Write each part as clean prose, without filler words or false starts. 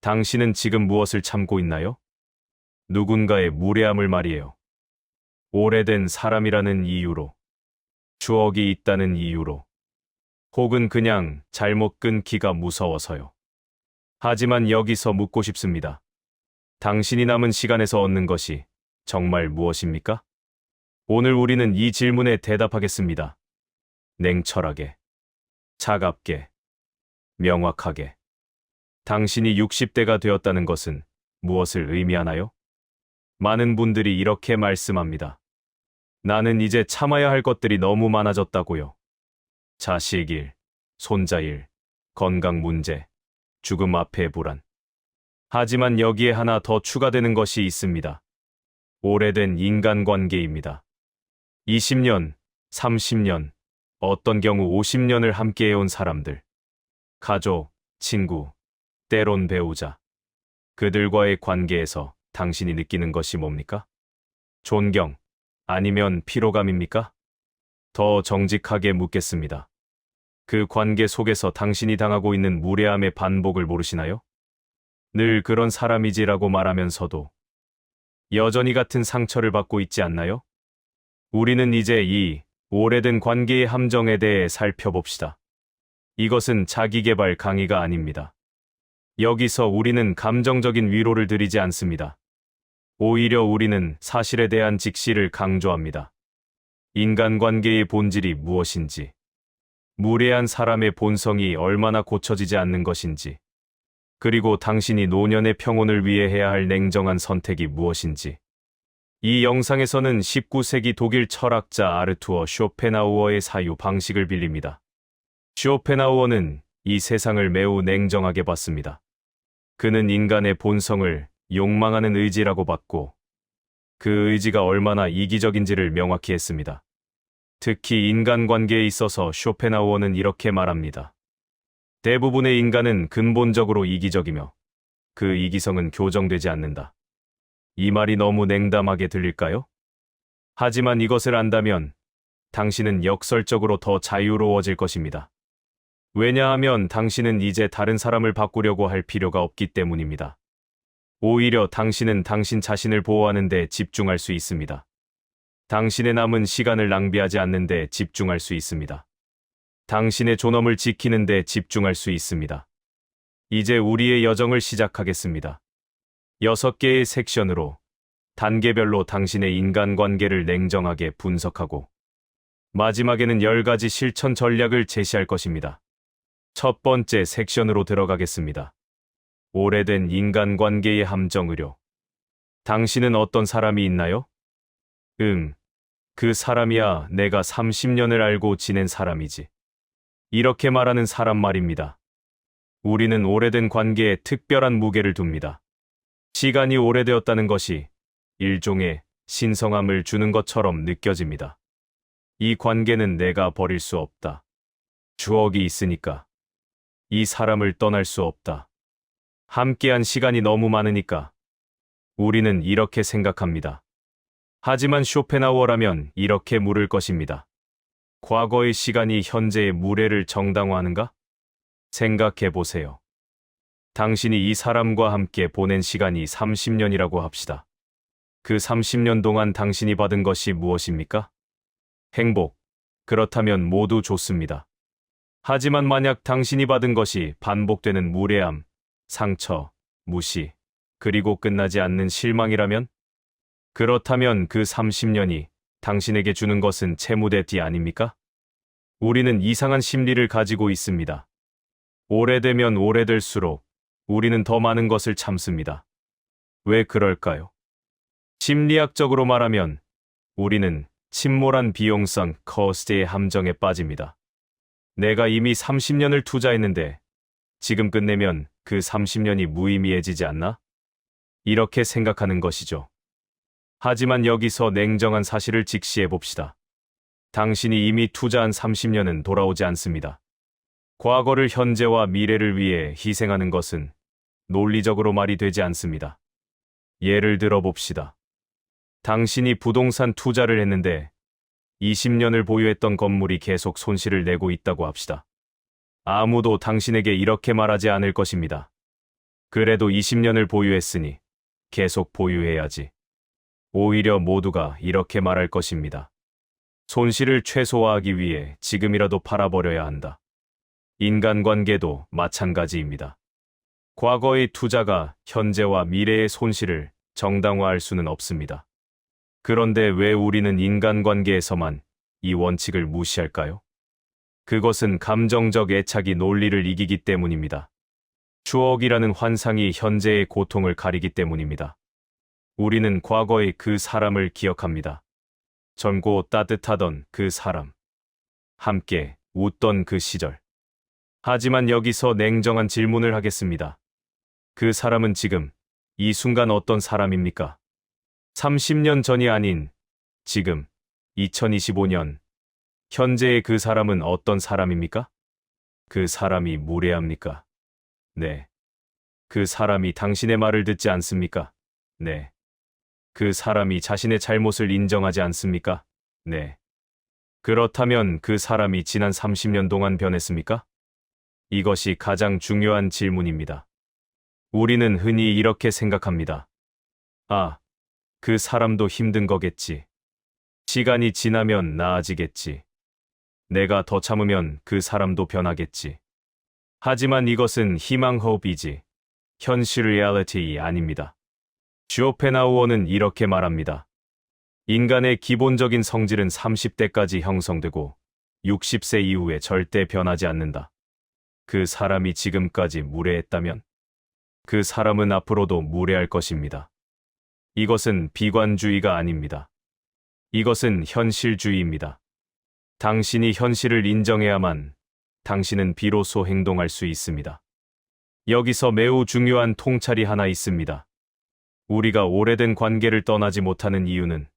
당신은 지금 무엇을 참고 있나요? 누군가의 무례함을 말이에요. 오래된 사람이라는 이유로, 추억이 있다는 이유로, 혹은 그냥 잘못 끊기가 무서워서요. 하지만 여기서 묻고 싶습니다. 당신이 남은 시간에서 얻는 것이 정말 무엇입니까? 오늘 우리는 이 질문에 대답하겠습니다. 냉철하게, 차갑게, 명확하게. 당신이 60대가 되었다는 것은 무엇을 의미하나요? 많은 분들이 이렇게 말씀합니다. 나는 이제 참아야 할 것들이 너무 많아졌다고요. 자식 일, 손자 일, 건강 문제, 죽음 앞의 불안. 하지만 여기에 하나 더 추가되는 것이 있습니다. 오래된 인간관계입니다. 20년, 30년, 어떤 경우 50년을 함께해온 사람들. 가족, 친구, 때론 배우자. 그들과의 관계에서 당신이 느끼는 것이 뭡니까? 존경, 아니면 피로감입니까? 더 정직하게 묻겠습니다. 그 관계 속에서 당신이 당하고 있는 무례함의 반복을 모르시나요? 늘 그런 사람이지라고 말하면서도 여전히 같은 상처를 받고 있지 않나요? 우리는 이제 이 오래된 관계의 함정에 대해 살펴봅시다. 이것은 자기계발 강의가 아닙니다. 여기서 우리는 감정적인 위로를 드리지 않습니다. 오히려 우리는 사실에 대한 직시를 강조합니다. 인간관계의 본질이 무엇인지, 무례한 사람의 본성이 얼마나 고쳐지지 않는 것인지, 그리고 당신이 노년의 평온을 위해 해야 할 냉정한 선택이 무엇인지. 이 영상에서는 19세기 독일 철학자 아르투어 쇼펜하우어의 사유 방식을 빌립니다. 쇼펜하우어는 이 세상을 매우 냉정하게 봤습니다. 그는 인간의 본성을 욕망하는 의지라고 봤고, 그 의지가 얼마나 이기적인지를 명확히 했습니다. 특히 인간관계에 있어서 쇼펜하우어는 이렇게 말합니다. 대부분의 인간은 근본적으로 이기적이며 그 이기성은 교정되지 않는다. 이 말이 너무 냉담하게 들릴까요? 하지만 이것을 안다면 당신은 역설적으로 더 자유로워질 것입니다. 왜냐하면 당신은 이제 다른 사람을 바꾸려고 할 필요가 없기 때문입니다. 오히려 당신은 당신 자신을 보호하는 데 집중할 수 있습니다. 당신의 남은 시간을 낭비하지 않는 데 집중할 수 있습니다. 당신의 존엄을 지키는 데 집중할 수 있습니다. 이제 우리의 여정을 시작하겠습니다. 6개의 섹션으로 단계별로 당신의 인간관계를 냉정하게 분석하고 마지막에는 10가지 실천 전략을 제시할 것입니다. 첫 번째 섹션으로 들어가겠습니다. 오래된 인간관계의 함정 의료. 당신은 어떤 사람이 있나요? 그 사람이야 내가 30년을 알고 지낸 사람이지. 이렇게 말하는 사람 말입니다. 우리는 오래된 관계에 특별한 무게를 둡니다. 시간이 오래되었다는 것이 일종의 신성함을 주는 것처럼 느껴집니다. 이 관계는 내가 버릴 수 없다. 추억이 있으니까. 이 사람을 떠날 수 없다. 함께한 시간이 너무 많으니까. 우리는 이렇게 생각합니다. 하지만 쇼펜하우어라면 이렇게 물을 것입니다. 과거의 시간이 현재의 무례를 정당화하는가? 생각해 보세요. 당신이 이 사람과 함께 보낸 시간이 30년이라고 합시다. 그 30년 동안 당신이 받은 것이 무엇입니까? 행복. 그렇다면 모두 좋습니다. 하지만 만약 당신이 받은 것이 반복되는 무례함, 상처, 무시, 그리고 끝나지 않는 실망이라면? 그렇다면 그 30년이 당신에게 주는 것은 채무대띠 아닙니까? 우리는 이상한 심리를 가지고 있습니다. 오래되면 오래될수록 우리는 더 많은 것을 참습니다. 왜 그럴까요? 심리학적으로 말하면 우리는 침몰한 비용성 커스트의 함정에 빠집니다. 내가 이미 30년을 투자했는데 지금 끝내면 그 30년이 무의미해지지 않나? 이렇게 생각하는 것이죠. 하지만 여기서 냉정한 사실을 직시해 봅시다. 당신이 이미 투자한 30년은 돌아오지 않습니다. 과거를 현재와 미래를 위해 희생하는 것은 논리적으로 말이 되지 않습니다. 예를 들어 봅시다. 당신이 부동산 투자를 했는데 20년을 보유했던 건물이 계속 손실을 내고 있다고 합시다. 아무도 당신에게 이렇게 말하지 않을 것입니다. 그래도 20년을 보유했으니 계속 보유해야지. 오히려 모두가 이렇게 말할 것입니다. 손실을 최소화하기 위해 지금이라도 팔아버려야 한다. 인간관계도 마찬가지입니다. 과거의 투자가 현재와 미래의 손실을 정당화할 수는 없습니다. 그런데 왜 우리는 인간관계에서만 이 원칙을 무시할까요? 그것은 감정적 애착이 논리를 이기기 때문입니다. 추억이라는 환상이 현재의 고통을 가리기 때문입니다. 우리는 과거의 그 사람을 기억합니다. 젊고 따뜻하던 그 사람. 함께 웃던 그 시절. 하지만 여기서 냉정한 질문을 하겠습니다. 그 사람은 지금, 이 순간 어떤 사람입니까? 30년 전이 아닌 지금, 2025년, 현재의 그 사람은 어떤 사람입니까? 그 사람이 무례합니까? 네. 그 사람이 당신의 말을 듣지 않습니까? 네. 그 사람이 자신의 잘못을 인정하지 않습니까? 네. 그렇다면 그 사람이 지난 30년 동안 변했습니까? 이것이 가장 중요한 질문입니다. 우리는 흔히 이렇게 생각합니다. 아, 그 사람도 힘든 거겠지. 시간이 지나면 나아지겠지. 내가 더 참으면 그 사람도 변하겠지. 하지만 이것은 희망호흡이지 현실 리얼리티 아닙니다. 쇼펜하우어는 이렇게 말합니다. 인간의 기본적인 성질은 30대까지 형성되고 60세 이후에 절대 변하지 않는다. 그 사람이 지금까지 무례했다면 그 사람은 앞으로도 무례할 것입니다. 이것은 비관주의가 아닙니다. 이것은 현실주의입니다. 당신이 현실을 인정해야만 당신은 비로소 행동할 수 있습니다. 여기서 매우 중요한 통찰이 하나 있습니다. 우리가 오래된 관계를 떠나지 못하는 이유는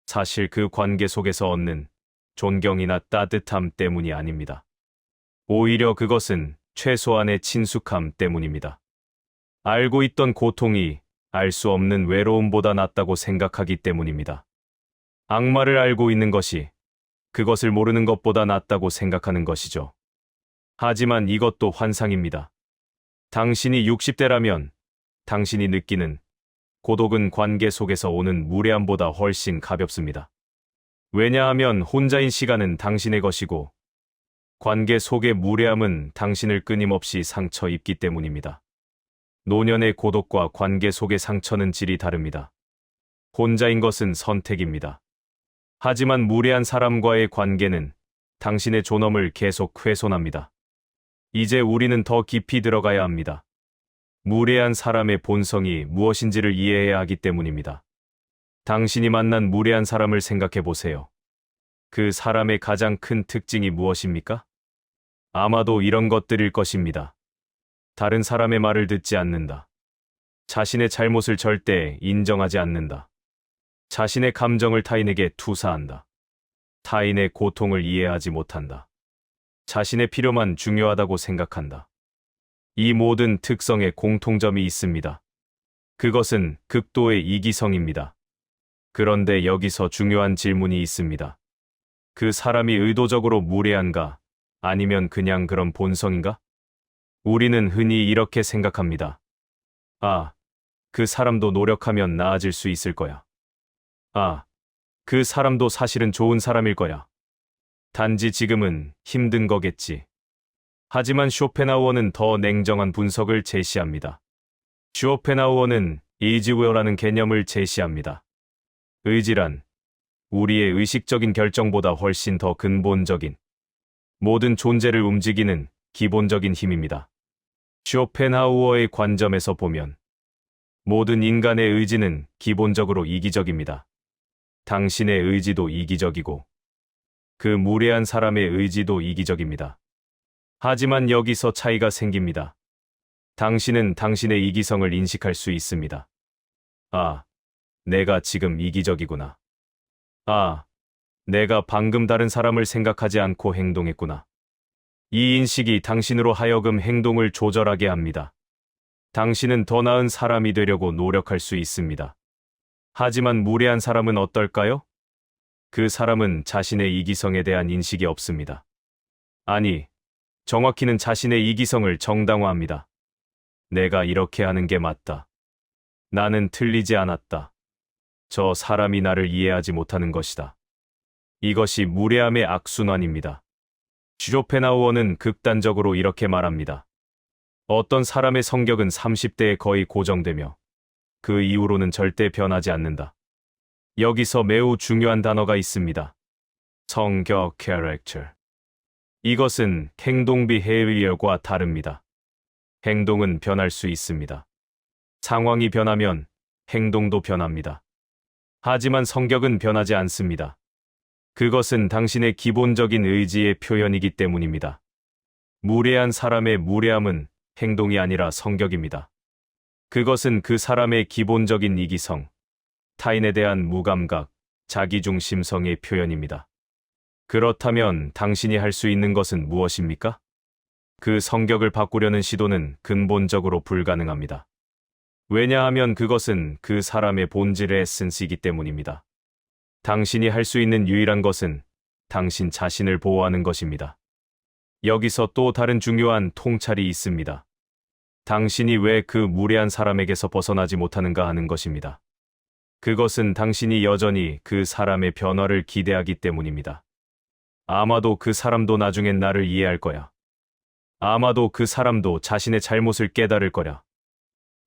사실 그 관계 속에서 얻는 존경이나 따뜻함 때문이 아닙니다. 오히려 그것은 최소한의 친숙함 때문입니다. 알고 있던 고통이 알 수 없는 외로움보다 낫다고 생각하기 때문입니다. 악마를 알고 있는 것이 그것을 모르는 것보다 낫다고 생각하는 것이죠. 하지만 이것도 환상입니다. 당신이 60대라면 당신이 느끼는 고독은 관계 속에서 오는 무례함보다 훨씬 가볍습니다. 왜냐하면 혼자인 시간은 당신의 것이고 관계 속의 무례함은 당신을 끊임없이 상처 입기 때문입니다. 노년의 고독과 관계 속의 상처는 질이 다릅니다. 혼자인 것은 선택입니다. 하지만 무례한 사람과의 관계는 당신의 존엄을 계속 훼손합니다. 이제 우리는 더 깊이 들어가야 합니다. 무례한 사람의 본성이 무엇인지를 이해해야 하기 때문입니다. 당신이 만난 무례한 사람을 생각해 보세요. 그 사람의 가장 큰 특징이 무엇입니까? 아마도 이런 것들일 것입니다. 다른 사람의 말을 듣지 않는다. 자신의 잘못을 절대 인정하지 않는다. 자신의 감정을 타인에게 투사한다. 타인의 고통을 이해하지 못한다. 자신의 필요만 중요하다고 생각한다. 이 모든 특성에 공통점이 있습니다. 그것은 극도의 이기성입니다. 그런데 여기서 중요한 질문이 있습니다. 그 사람이 의도적으로 무례한가? 아니면 그냥 그런 본성인가? 우리는 흔히 이렇게 생각합니다. 아, 그 사람도 노력하면 나아질 수 있을 거야. 아, 그 사람도 사실은 좋은 사람일 거야. 단지 지금은 힘든 거겠지. 하지만 쇼펜하우어는 더 냉정한 분석을 제시합니다. 쇼펜하우어는 이지웨어라는 개념을 제시합니다. 의지란 우리의 의식적인 결정보다 훨씬 더 근본적인 모든 존재를 움직이는 기본적인 힘입니다. 쇼펜하우어의 관점에서 보면 모든 인간의 의지는 기본적으로 이기적입니다. 당신의 의지도 이기적이고 그 무례한 사람의 의지도 이기적입니다. 하지만 여기서 차이가 생깁니다. 당신은 당신의 이기성을 인식할 수 있습니다. 아, 내가 지금 이기적이구나. 아, 내가 방금 다른 사람을 생각하지 않고 행동했구나. 이 인식이 당신으로 하여금 행동을 조절하게 합니다. 당신은 더 나은 사람이 되려고 노력할 수 있습니다. 하지만 무례한 사람은 어떨까요? 그 사람은 자신의 이기성에 대한 인식이 없습니다. 아니, 정확히는 자신의 이기성을 정당화합니다. 내가 이렇게 하는 게 맞다. 나는 틀리지 않았다. 저 사람이 나를 이해하지 못하는 것이다. 이것이 무례함의 악순환입니다. 쇼펜하우어는 극단적으로 이렇게 말합니다. 어떤 사람의 성격은 30대에 거의 고정되며 그 이후로는 절대 변하지 않는다. 여기서 매우 중요한 단어가 있습니다. 성격 character. 이것은 행동 behavior과 다릅니다. 행동은 변할 수 있습니다. 상황이 변하면 행동도 변합니다. 하지만 성격은 변하지 않습니다. 그것은 당신의 기본적인 의지의 표현이기 때문입니다. 무례한 사람의 무례함은 행동이 아니라 성격입니다. 그것은 그 사람의 기본적인 이기성, 타인에 대한 무감각, 자기중심성의 표현입니다. 그렇다면 당신이 할 수 있는 것은 무엇입니까? 그 성격을 바꾸려는 시도는 근본적으로 불가능합니다. 왜냐하면 그것은 그 사람의 본질의 에센스이기 때문입니다. 당신이 할 수 있는 유일한 것은 당신 자신을 보호하는 것입니다. 여기서 또 다른 중요한 통찰이 있습니다. 당신이 왜 그 무례한 사람에게서 벗어나지 못하는가 하는 것입니다. 그것은 당신이 여전히 그 사람의 변화를 기대하기 때문입니다. 아마도 그 사람도 나중엔 나를 이해할 거야. 아마도 그 사람도 자신의 잘못을 깨달을 거야.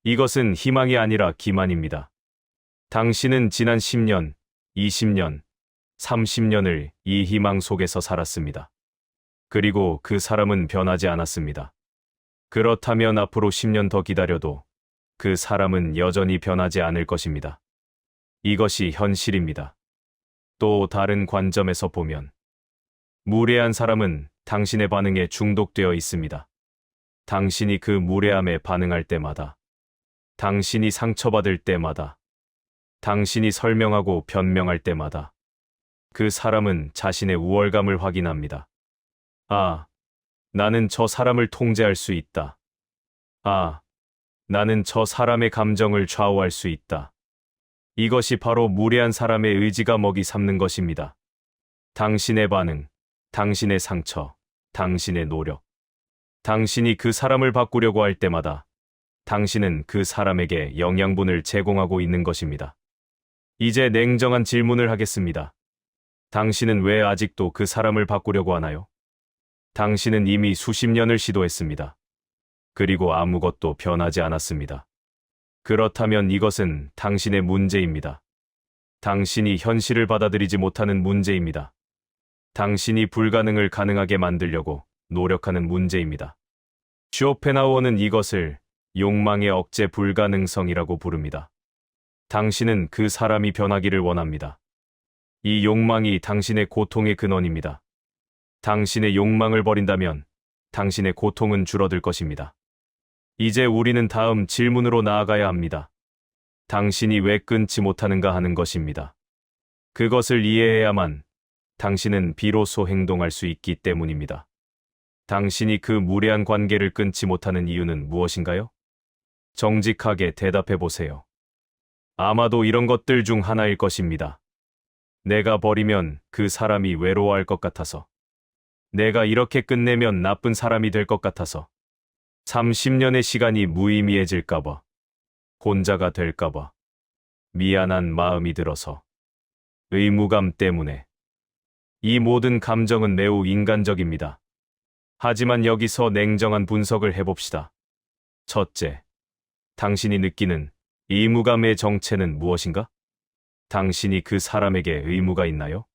이것은 희망이 아니라 기만입니다. 당신은 지난 10년, 20년, 30년을 이 희망 속에서 살았습니다. 그리고 그 사람은 변하지 않았습니다. 그렇다면 앞으로 10년 더 기다려도 그 사람은 여전히 변하지 않을 것입니다. 이것이 현실입니다. 또 다른 관점에서 보면 무례한 사람은 당신의 반응에 중독되어 있습니다. 당신이 그 무례함에 반응할 때마다, 당신이 상처받을 때마다, 당신이 설명하고 변명할 때마다 그 사람은 자신의 우월감을 확인합니다. 아, 나는 저 사람을 통제할 수 있다. 아, 나는 저 사람의 감정을 좌우할 수 있다. 이것이 바로 무례한 사람의 의지가 먹이 삼는 것입니다. 당신의 반응, 당신의 상처, 당신의 노력. 당신이 그 사람을 바꾸려고 할 때마다 당신은 그 사람에게 영양분을 제공하고 있는 것입니다. 이제 냉정한 질문을 하겠습니다. 당신은 왜 아직도 그 사람을 바꾸려고 하나요? 당신은 이미 수십 년을 시도했습니다. 그리고 아무것도 변하지 않았습니다. 그렇다면 이것은 당신의 문제입니다. 당신이 현실을 받아들이지 못하는 문제입니다. 당신이 불가능을 가능하게 만들려고 노력하는 문제입니다. 쇼펜하우어는 이것을 욕망의 억제 불가능성이라고 부릅니다. 당신은 그 사람이 변하기를 원합니다. 이 욕망이 당신의 고통의 근원입니다. 당신의 욕망을 버린다면 당신의 고통은 줄어들 것입니다. 이제 우리는 다음 질문으로 나아가야 합니다. 당신이 왜 끊지 못하는가 하는 것입니다. 그것을 이해해야만 당신은 비로소 행동할 수 있기 때문입니다. 당신이 그 무례한 관계를 끊지 못하는 이유는 무엇인가요? 정직하게 대답해 보세요. 아마도 이런 것들 중 하나일 것입니다. 내가 버리면 그 사람이 외로워할 것 같아서. 내가 이렇게 끝내면 나쁜 사람이 될 것 같아서. 30년의 시간이 무의미해질까봐. 혼자가 될까봐. 미안한 마음이 들어서. 의무감 때문에. 이 모든 감정은 매우 인간적입니다. 하지만 여기서 냉정한 분석을 해봅시다. 첫째, 당신이 느끼는 의무감의 정체는 무엇인가? 당신이 그 사람에게 의무가 있나요?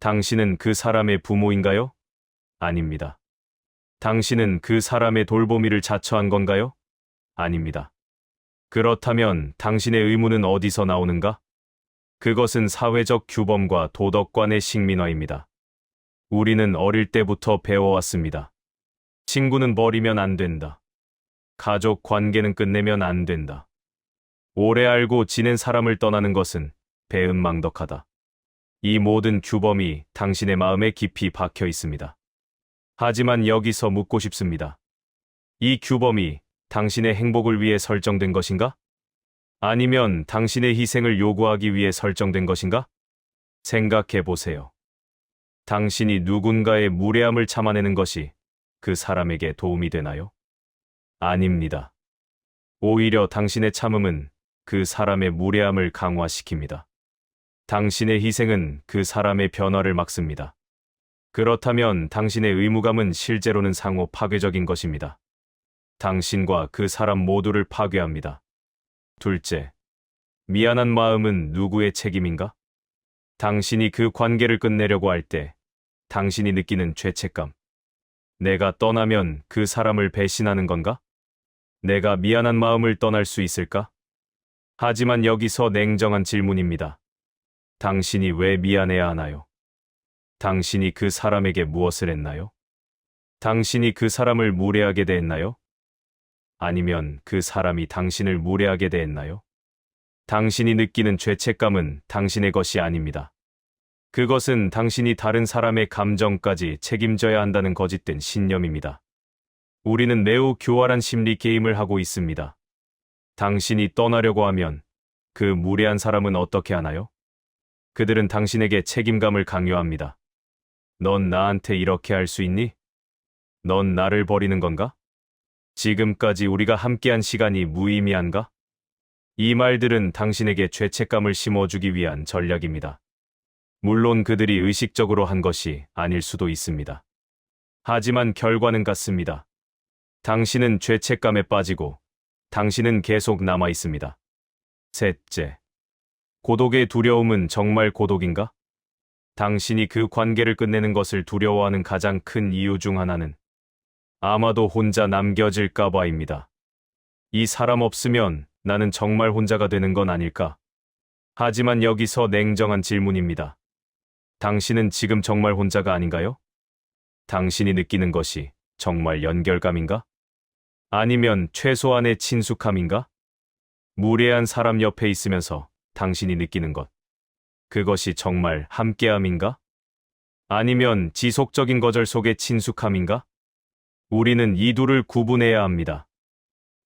당신은 그 사람의 부모인가요? 아닙니다. 당신은 그 사람의 돌보미를 자처한 건가요? 아닙니다. 그렇다면 당신의 의무는 어디서 나오는가? 그것은 사회적 규범과 도덕관의 식민화입니다. 우리는 어릴 때부터 배워왔습니다. 친구는 버리면 안 된다. 가족 관계는 끝내면 안 된다. 오래 알고 지낸 사람을 떠나는 것은 배은망덕하다. 이 모든 규범이 당신의 마음에 깊이 박혀 있습니다. 하지만 여기서 묻고 싶습니다. 이 규범이 당신의 행복을 위해 설정된 것인가? 아니면 당신의 희생을 요구하기 위해 설정된 것인가? 생각해 보세요. 당신이 누군가의 무례함을 참아내는 것이 그 사람에게 도움이 되나요? 아닙니다. 오히려 당신의 참음은 그 사람의 무례함을 강화시킵니다. 당신의 희생은 그 사람의 변화를 막습니다. 그렇다면 당신의 의무감은 실제로는 상호 파괴적인 것입니다. 당신과 그 사람 모두를 파괴합니다. 둘째, 미안한 마음은 누구의 책임인가? 당신이 그 관계를 끝내려고 할 때 당신이 느끼는 죄책감. 내가 떠나면 그 사람을 배신하는 건가? 내가 미안한 마음을 떠날 수 있을까? 하지만 여기서 냉정한 질문입니다. 당신이 왜 미안해야 하나요? 당신이 그 사람에게 무엇을 했나요? 당신이 그 사람을 무례하게 대했나요? 아니면 그 사람이 당신을 무례하게 대했나요? 당신이 느끼는 죄책감은 당신의 것이 아닙니다. 그것은 당신이 다른 사람의 감정까지 책임져야 한다는 거짓된 신념입니다. 우리는 매우 교활한 심리 게임을 하고 있습니다. 당신이 떠나려고 하면 그 무례한 사람은 어떻게 하나요? 그들은 당신에게 책임감을 강요합니다. 넌 나한테 이렇게 할 수 있니? 넌 나를 버리는 건가? 지금까지 우리가 함께한 시간이 무의미한가? 이 말들은 당신에게 죄책감을 심어주기 위한 전략입니다. 물론 그들이 의식적으로 한 것이 아닐 수도 있습니다. 하지만 결과는 같습니다. 당신은 죄책감에 빠지고 당신은 계속 남아 있습니다. 셋째, 고독의 두려움은 정말 고독인가? 당신이 그 관계를 끝내는 것을 두려워하는 가장 큰 이유 중 하나는 아마도 혼자 남겨질까 봐입니다. 이 사람 없으면 나는 정말 혼자가 되는 건 아닐까? 하지만 여기서 냉정한 질문입니다. 당신은 지금 정말 혼자가 아닌가요? 당신이 느끼는 것이 정말 연결감인가? 아니면 최소한의 친숙함인가? 무례한 사람 옆에 있으면서 당신이 느끼는 것. 그것이 정말 함께함인가? 아니면 지속적인 거절 속의 친숙함인가? 우리는 이 둘을 구분해야 합니다.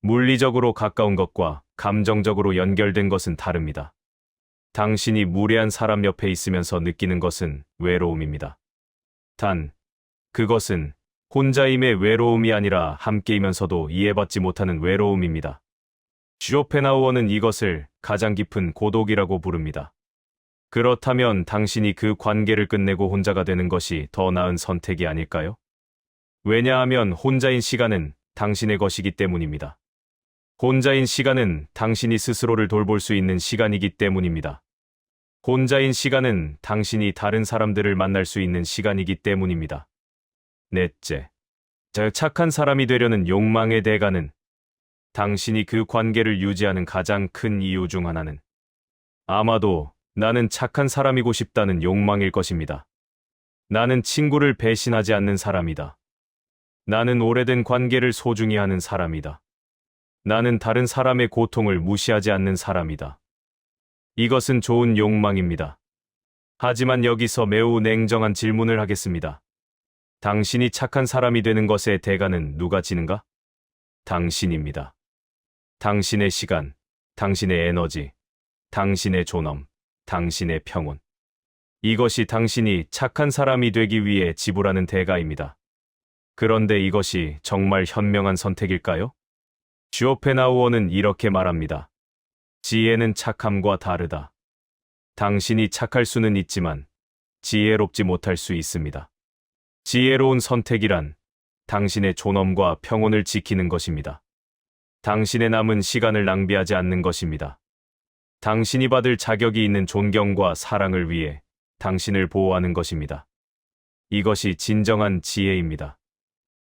물리적으로 가까운 것과 감정적으로 연결된 것은 다릅니다. 당신이 무례한 사람 옆에 있으면서 느끼는 것은 외로움입니다. 단, 그것은 혼자임의 외로움이 아니라 함께이면서도 이해받지 못하는 외로움입니다. 쇼펜하우어는 이것을 가장 깊은 고독이라고 부릅니다. 그렇다면 당신이 그 관계를 끝내고 혼자가 되는 것이 더 나은 선택이 아닐까요? 왜냐하면 혼자인 시간은 당신의 것이기 때문입니다. 혼자인 시간은 당신이 스스로를 돌볼 수 있는 시간이기 때문입니다. 혼자인 시간은 당신이 다른 사람들을 만날 수 있는 시간이기 때문입니다. 넷째, 착한 사람이 되려는 욕망의 대가는 당신이 그 관계를 유지하는 가장 큰 이유 중 하나는 아마도 나는 착한 사람이고 싶다는 욕망일 것입니다. 나는 친구를 배신하지 않는 사람이다. 나는 오래된 관계를 소중히 하는 사람이다. 나는 다른 사람의 고통을 무시하지 않는 사람이다. 이것은 좋은 욕망입니다. 하지만 여기서 매우 냉정한 질문을 하겠습니다. 당신이 착한 사람이 되는 것의 대가는 누가 지는가? 당신입니다. 당신의 시간, 당신의 에너지, 당신의 존엄, 당신의 평온. 이것이 당신이 착한 사람이 되기 위해 지불하는 대가입니다. 그런데 이것이 정말 현명한 선택일까요? 쇼펜하우어는 이렇게 말합니다. 지혜는 착함과 다르다. 당신이 착할 수는 있지만 지혜롭지 못할 수 있습니다. 지혜로운 선택이란 당신의 존엄과 평온을 지키는 것입니다. 당신의 남은 시간을 낭비하지 않는 것입니다. 당신이 받을 자격이 있는 존경과 사랑을 위해 당신을 보호하는 것입니다. 이것이 진정한 지혜입니다.